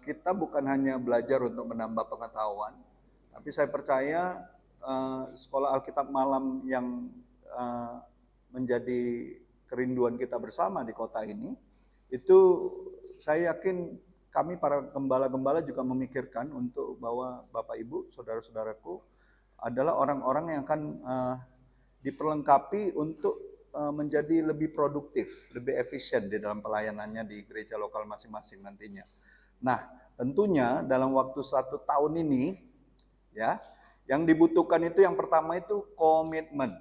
kita bukan hanya belajar untuk menambah pengetahuan, tapi saya percaya sekolah Alkitab malam yang menjadi kerinduan kita bersama di kota ini, itu saya yakin kami para gembala-gembala juga memikirkan untuk bahwa Bapak Ibu, saudara-saudaraku adalah orang-orang yang akan diperlengkapi untuk menjadi lebih produktif, lebih efisien di dalam pelayanannya di gereja lokal masing-masing nantinya. Nah, tentunya dalam waktu 1 tahun ini, ya, yang dibutuhkan itu yang pertama itu komitmen.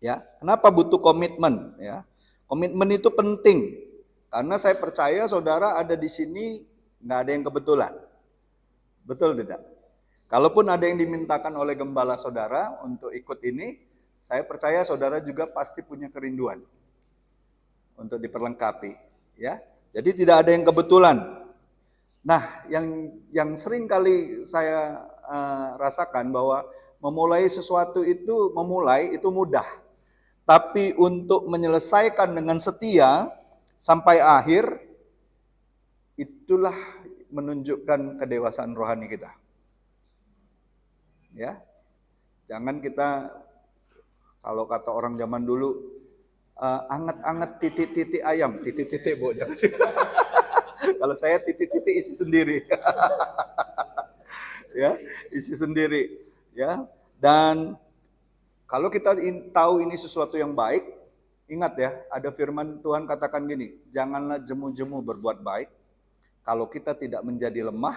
Ya, kenapa butuh komitmen? Ya, komitmen itu penting karena saya percaya saudara ada di sini nggak ada yang kebetulan, betul tidak? Kalaupun ada yang dimintakan oleh gembala saudara untuk ikut ini, saya percaya saudara juga pasti punya kerinduan untuk diperlengkapi, ya. Jadi tidak ada yang kebetulan. Nah, yang sering kali saya rasakan bahwa memulai sesuatu itu mudah, tapi untuk menyelesaikan dengan setia sampai akhir itulah menunjukkan kedewasaan rohani kita. Ya, jangan kita kalau kata orang zaman dulu anget-anget titik-titik ayam, titik-titik bu, jangan. Kalau saya titik-titik isi sendiri, ya, isi sendiri, ya. Dan kalau kita tahu ini sesuatu yang baik, ingat ya, ada firman Tuhan katakan gini, janganlah jemu-jemu berbuat baik. Kalau kita tidak menjadi lemah,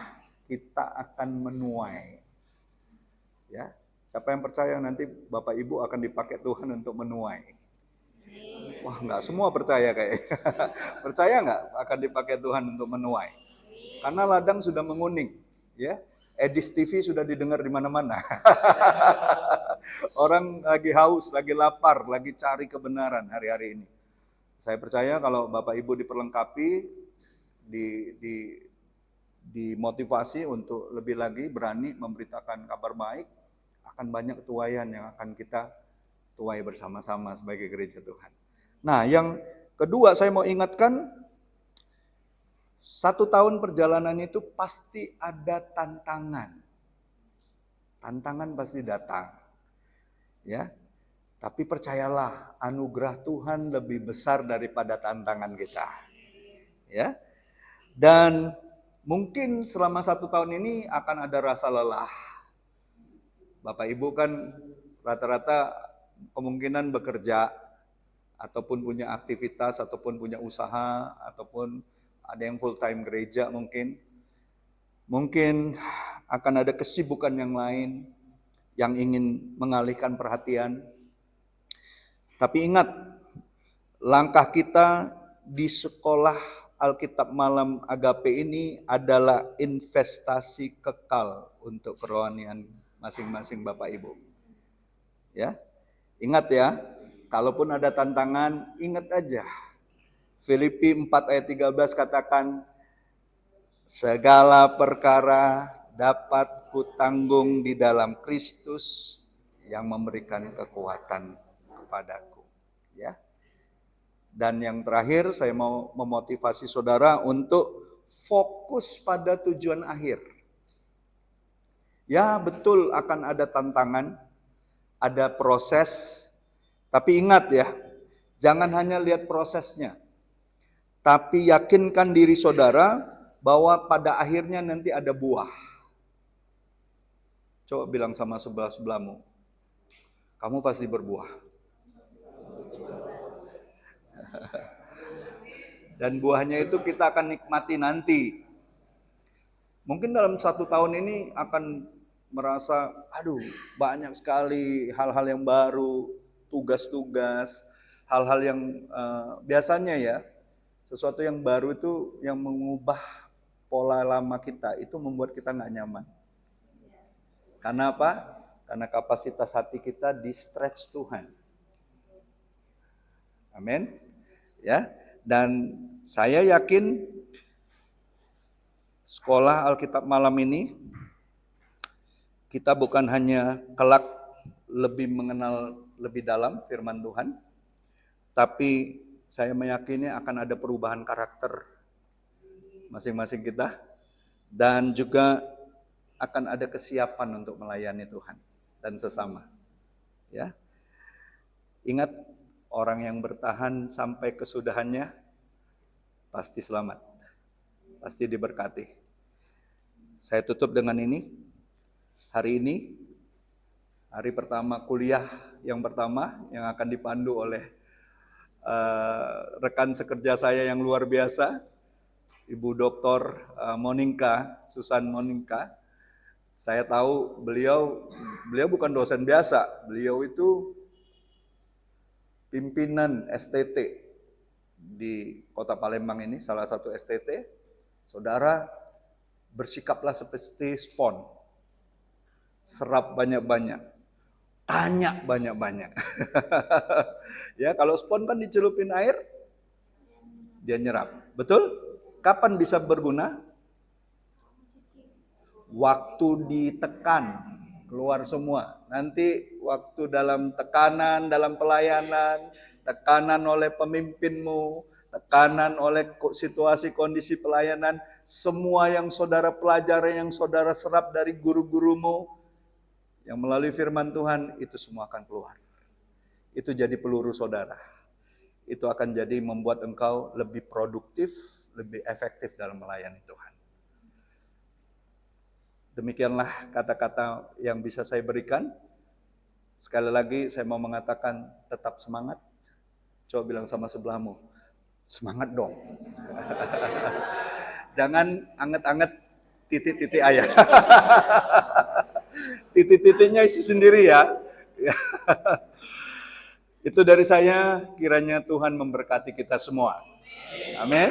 kita akan menuai. Ya, siapa yang percaya nanti Bapak Ibu akan dipakai Tuhan untuk menuai? Wah, nggak semua percaya kayak. Percaya nggak akan dipakai Tuhan untuk menuai? Karena ladang sudah menguning, ya. Edis TV sudah didengar di mana-mana. Orang lagi haus, lagi lapar, lagi cari kebenaran hari-hari ini. Saya percaya kalau Bapak Ibu diperlengkapi, dimotivasi untuk lebih lagi berani memberitakan kabar baik, akan banyak tuaian yang akan kita tuai bersama-sama sebagai gereja Tuhan. Nah, yang kedua saya mau ingatkan, 1 tahun perjalanan itu pasti ada tantangan. Tantangan pasti datang. Ya. Tapi percayalah, anugerah Tuhan lebih besar daripada tantangan kita. Ya. Dan mungkin selama 1 tahun ini akan ada rasa lelah. Bapak Ibu kan rata-rata kemungkinan bekerja, ataupun punya aktivitas, ataupun punya usaha, ataupun ada yang full time gereja mungkin. Mungkin akan ada kesibukan yang lain yang ingin mengalihkan perhatian. Tapi ingat, langkah kita di sekolah Alkitab Malam Agape ini adalah investasi kekal untuk kerohanian masing-masing Bapak Ibu. Ya. Ingat ya, kalaupun ada tantangan, ingat aja. Filipi 4 ayat 13 katakan, segala perkara dapat kutanggung di dalam Kristus yang memberikan kekuatan kepadaku. Ya. Dan yang terakhir saya mau memotivasi saudara untuk fokus pada tujuan akhir. Ya betul akan ada tantangan, ada proses, tapi ingat ya, jangan hanya lihat prosesnya, tapi yakinkan diri saudara bahwa pada akhirnya nanti ada buah. Coba bilang sama sebelah-sebelahmu, kamu pasti berbuah. Dan buahnya itu kita akan nikmati nanti. Mungkin dalam 1 tahun ini akan merasa, aduh banyak sekali hal-hal yang baru, tugas-tugas, hal-hal yang biasanya ya, sesuatu yang baru itu yang mengubah pola lama kita, itu membuat kita gak nyaman. Karena apa? Karena kapasitas hati kita di stretch Tuhan. Amin. Ya. Dan saya yakin sekolah Alkitab malam ini kita bukan hanya kelak lebih mengenal lebih dalam firman Tuhan, tapi saya meyakini akan ada perubahan karakter masing-masing kita, dan juga akan ada kesiapan untuk melayani Tuhan dan sesama. Ya, ingat, orang yang bertahan sampai kesudahannya pasti selamat, pasti diberkati. Saya tutup dengan ini. Hari ini, hari pertama kuliah yang pertama yang akan dipandu oleh rekan sekerja saya yang luar biasa, Ibu Dr. Monika, Susan Monika. Saya tahu beliau bukan dosen biasa, beliau itu pimpinan STT di Kota Palembang ini, salah satu STT. Saudara, bersikaplah seperti spon, serap banyak-banyak, tanya banyak-banyak. Ya, kalau spon kan dicelupin air, dia nyerap. Betul? Kapan bisa berguna? Waktu ditekan, keluar semua. Nanti waktu dalam tekanan, dalam pelayanan, tekanan oleh pemimpinmu, tekanan oleh situasi kondisi pelayanan, semua yang saudara pelajari, yang saudara serap dari guru-gurumu, yang melalui firman Tuhan, itu semua akan keluar. Itu jadi peluru saudara. Itu akan jadi membuat engkau lebih produktif, lebih efektif dalam melayani Tuhan. Demikianlah kata-kata yang bisa saya berikan. Sekali lagi saya mau mengatakan tetap semangat. Coba bilang sama sebelahmu, semangat dong. Jangan anget-anget titik-titik ayah. Titik-titiknya isi sendiri ya. Itu dari saya, kiranya Tuhan memberkati kita semua. Amin.